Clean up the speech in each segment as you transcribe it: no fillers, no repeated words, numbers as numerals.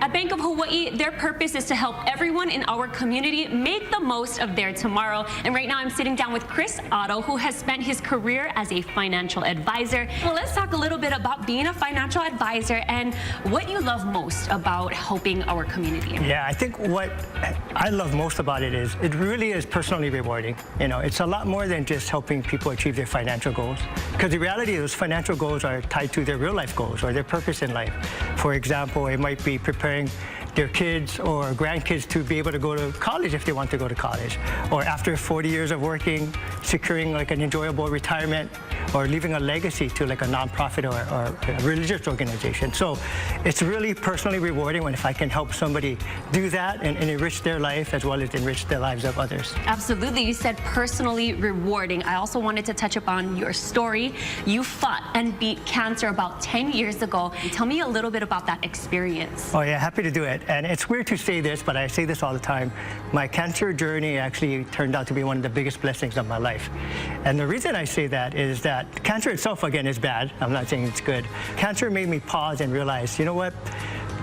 At Bank of Hawaii, their purpose is to help everyone in our community make the most of their tomorrow. And right now I'm sitting down with Chris Otto, who has spent his career as a financial advisor. Well, let's talk a little bit about being a financial advisor and what you love most about helping our community. Yeah, I think what I love most about it is it really is personally rewarding. You know, it's a lot more than just helping people achieve their financial goals. Because the reality is financial goals are tied to their real life goals or their purpose in life. For example, it might be preparing their kids or grandkids to be able to go to college if they want to go to college, or after 40 years of working, securing like an enjoyable retirement, or leaving a legacy to like a nonprofit or a religious organization. So it's really personally rewarding when if I can help somebody do that and enrich their life as well as enrich the lives of others. Absolutely. You said personally rewarding. I also wanted to touch upon your story. You fought and beat cancer about 10 years ago. Tell me a little bit about that experience. Oh yeah, happy to do it. And it's weird to say this, but I say this all the time. My cancer journey actually turned out to be one of the biggest blessings of my life. And the reason I say that is that cancer itself, again, is bad. I'm not saying it's good. Cancer made me pause and realize, you know what?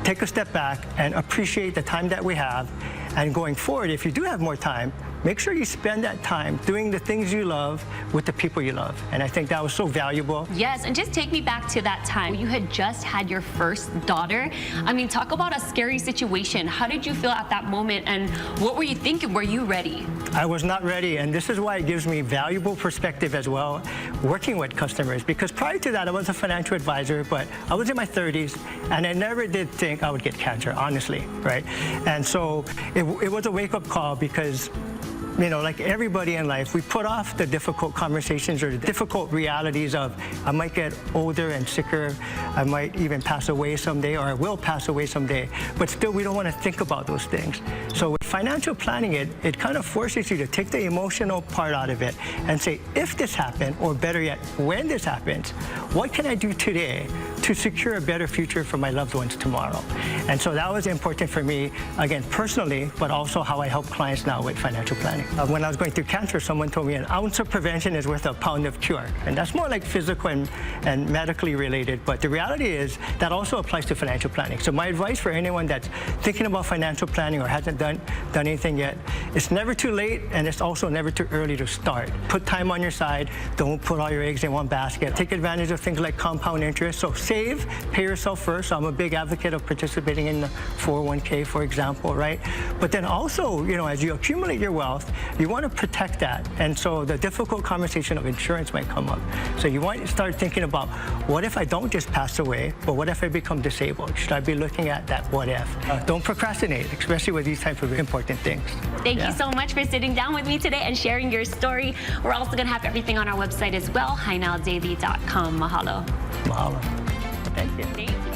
Take a step back and appreciate the time that we have. And going forward, if you do have more time, make sure you spend that time doing the things you love with the people you love. And I think that was so valuable. Yes, and just take me back to that time. You had just had your first daughter. I mean, talk about a scary situation. How did you feel at that moment, and what were you thinking? Were you ready? I was not ready, and this is why it gives me valuable perspective as well, working with customers. Because prior to that, I was a financial advisor, but I was in my 30s, and I never did think I would get cancer, honestly, right? And so it was a wake-up call because, you know, like everybody in life, we put off the difficult conversations or the difficult realities of I might get older and sicker, I might even pass away someday, or I will pass away someday, but still we don't want to think about those things. So with financial planning, it kind of forces you to take the emotional part out of it and say, if this happened, or better yet, when this happens, what can I do today to secure a better future for my loved ones tomorrow? And so that was important for me, again, personally, but also how I help clients now with financial planning. When I was going through cancer, someone told me an ounce of prevention is worth a pound of cure. And that's more like physical and medically related. But the reality is that also applies to financial planning. So my advice for anyone that's thinking about financial planning or hasn't done anything yet, it's never too late, and it's also never too early to start. Put time on your side. Don't put all your eggs in one basket. Take advantage of things like compound interest. So save, pay yourself first. So I'm a big advocate of participating in the 401k, for example, right? But then also, you know, as you accumulate your wealth, you want to protect that. And so the difficult conversation of insurance might come up. So you want to start thinking about, what if I don't just pass away, but what if I become disabled? Should I be looking at that what if? Don't procrastinate, especially with these types of important things. Thank you so much for sitting down with me today and sharing your story. We're also going to have everything on our website as well, HiNowDaily.com. Mahalo. Mahalo. Thank you. Thank you.